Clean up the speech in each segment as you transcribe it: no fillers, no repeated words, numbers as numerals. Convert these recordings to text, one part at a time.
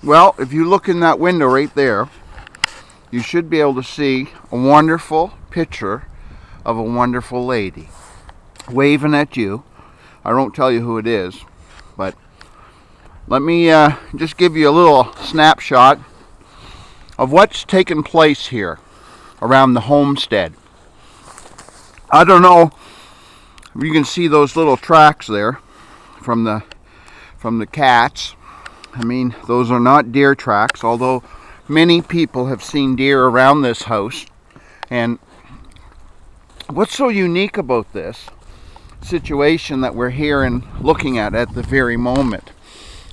Well, if you look in that window right there, you should be able to see a wonderful picture of a wonderful lady waving at you. I won't tell you who it is, but let me just give you a little snapshot of what's taken place here around the homestead. I don't know if you can see those little tracks there from the cats. I mean, those are not deer tracks, although many people have seen deer around this house. And what's so unique about this situation that we're here and looking at the very moment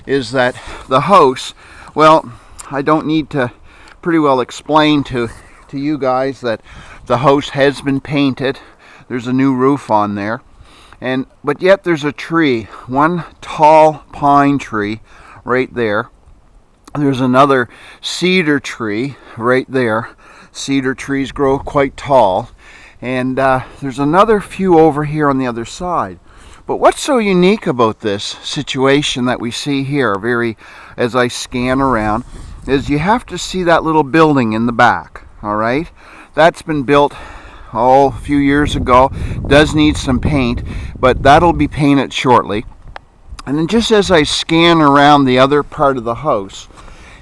is that the house, well, I don't need to pretty well explain to you guys that the house has been painted. There's a new roof on there, but yet there's a tree, one tall pine tree right there. There's another cedar tree right there. Cedar trees grow quite tall, and there's another few over here on the other side. But what's so unique about this situation that we see here, as I scan around, is you have to see that little building in the back. All right, that's been built a few years ago. Does need some paint, but that'll be painted shortly. And then just as I scan around the other part of the house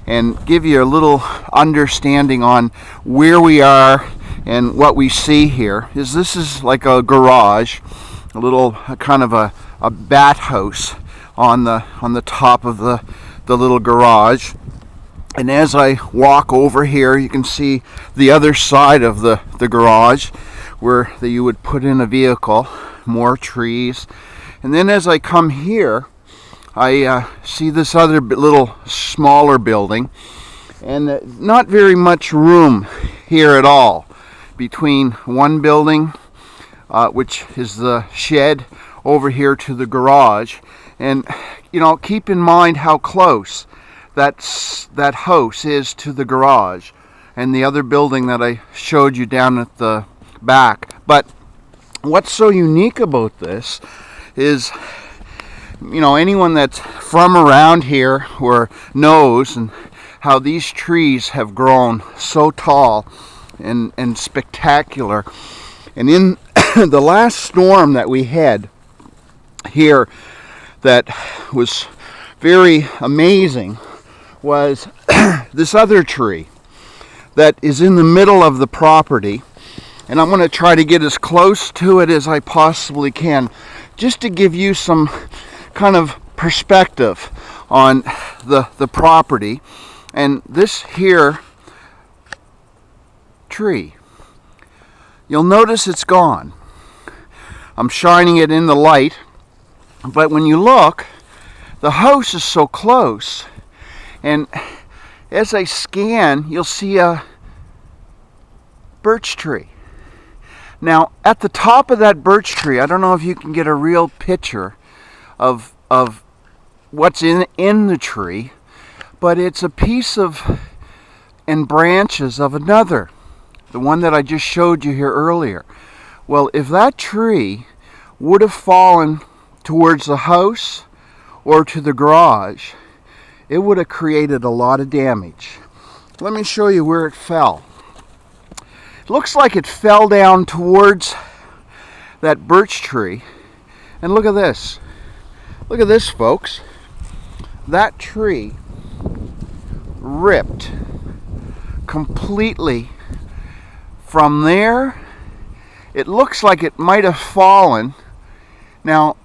and give you a little understanding on where we are and what we see here, this is like a garage, a little kind of a bat house on the top of the little garage. And as I walk over here, you can see the other side of the garage where you would put in a vehicle, more trees. And then as I come here, I see this other little smaller building, and not very much room here at all between one building, which is the shed, over here to the garage. And keep in mind how close that house is to the garage and the other building that I showed you down at the back. But what's so unique about this is, anyone that's from around here or knows and how these trees have grown so tall and spectacular. And in the last storm that we had here that was very amazing was this other tree that is in the middle of the property. And I'm going to try to get as close to it as I possibly can, just to give you some kind of perspective on the property. And this here tree, you'll notice it's gone. I'm shining it in the light, but when you look, the house is so close, and as I scan, you'll see a birch tree. Now, at the top of that birch tree, I don't know if you can get a real picture of what's in the tree, but it's a piece of and branches of another, the one that I just showed you here earlier. Well, if that tree would have fallen towards the house or to the garage, it would have created a lot of damage. Let me show you where it fell. It looks like it fell down towards that birch tree. And look at this. Look at this, folks. That tree ripped completely from there. It looks like it might have fallen. Now,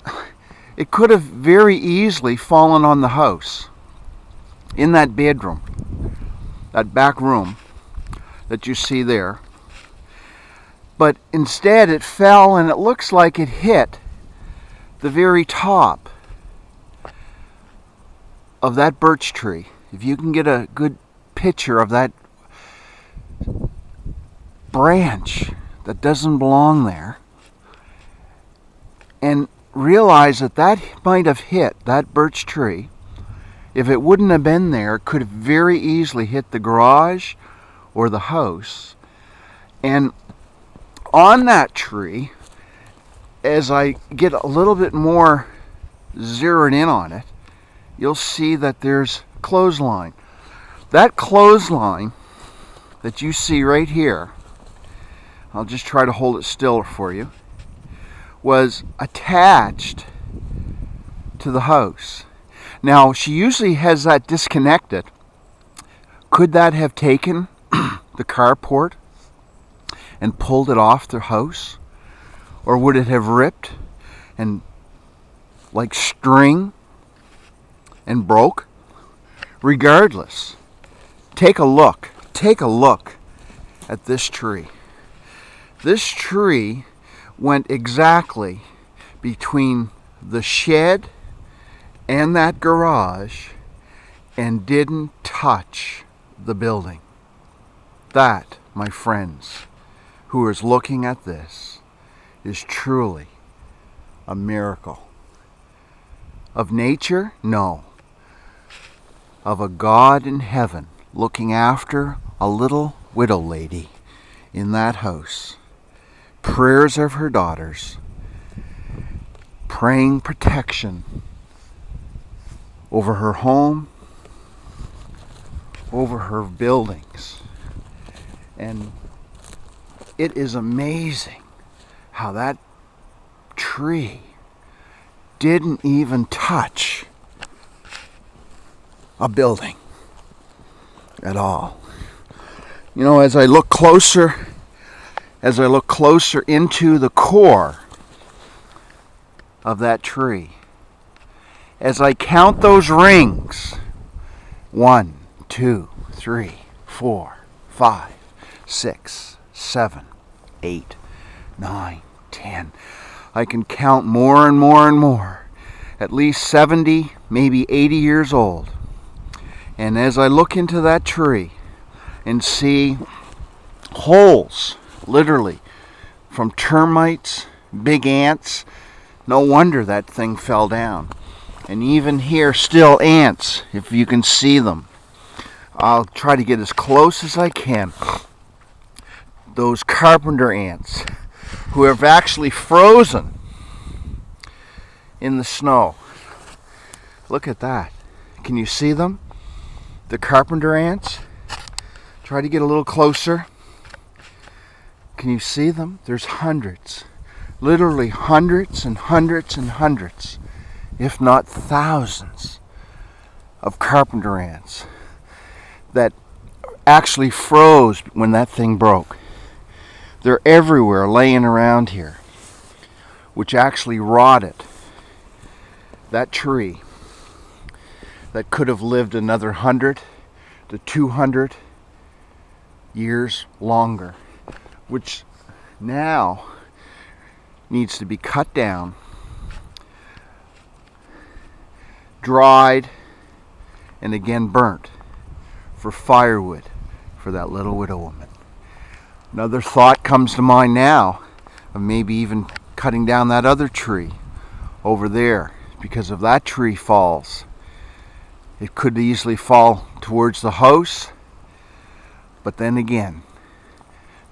it could have very easily fallen on the house, in that bedroom, that back room that you see there. But instead it fell, and it looks like it hit the very top of that birch tree. If you can get a good picture of that branch that doesn't belong there, and realize that might have hit that birch tree. If it wouldn't have been there, it could have very easily hit the garage or the house. And on that tree, as I get a little bit more zeroed in on it, you'll see that there's a clothesline. That clothesline that you see right here, I'll just try to hold it still for you, was attached to the house. Now, she usually has that disconnected. Could that have taken the carport and pulled it off the house? Or would it have ripped and like string and broke? Regardless, take a look at this tree. This tree went exactly between the shed and that garage and didn't touch the building. That, my friends, who is looking at this, is truly a miracle. Of nature? No. Of a God in heaven looking after a little widow lady in that house. Prayers of her daughters, praying protection over her home, over her buildings. And it is amazing how that tree didn't even touch a building at all. You know, as I look closer into the core of that tree, as I count those rings, 1, 2, 3, 4, 5, 6, 7, 8, 9, 10. I can count more and more and more, at least 70, maybe 80 years old. And as I look into that tree and see holes, literally, from termites, big ants, no wonder that thing fell down. And even here, still ants, if you can see them. I'll try to get as close as I can. Those carpenter ants who have actually frozen in the snow. Look at that. Can you see them? The carpenter ants. Try to get a little closer. Can you see them? There's hundreds. Literally hundreds and hundreds and hundreds, if not thousands, of carpenter ants that actually froze when that thing broke. They're everywhere laying around here, which actually rotted that tree that could have lived another 100 to 200 years longer, which now needs to be cut down, dried, and again burnt for firewood for that little widow woman. Another thought comes to mind now of maybe even cutting down that other tree over there, because if that tree falls, it could easily fall towards the house. But then again,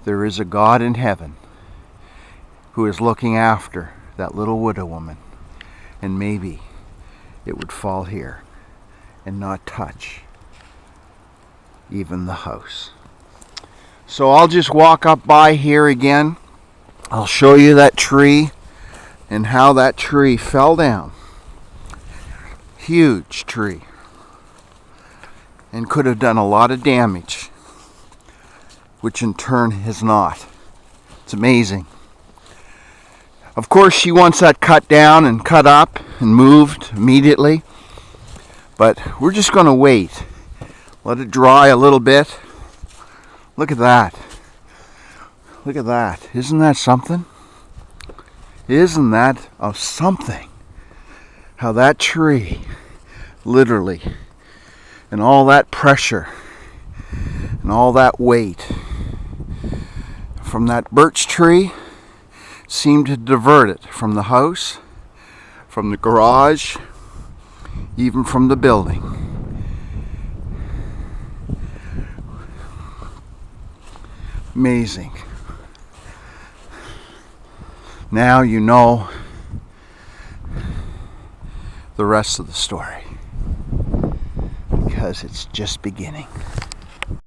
there is a God in heaven who is looking after that little widow woman, and maybe it would fall here and not touch even the house. So I'll just walk up by here again. I'll show you that tree and how that tree fell down. Huge tree. And could have done a lot of damage, which in turn has not. It's amazing. Of course, she wants that cut down and cut up and moved immediately. But we're just going to wait. Let it dry a little bit. Look at that. Look at that. Isn't that something? Isn't that something? How that tree, literally, and all that pressure and all that weight from that birch tree seemed to divert it from the house, from the garage, even from the building. Amazing. Now you know the rest of the story, because because it's just beginning.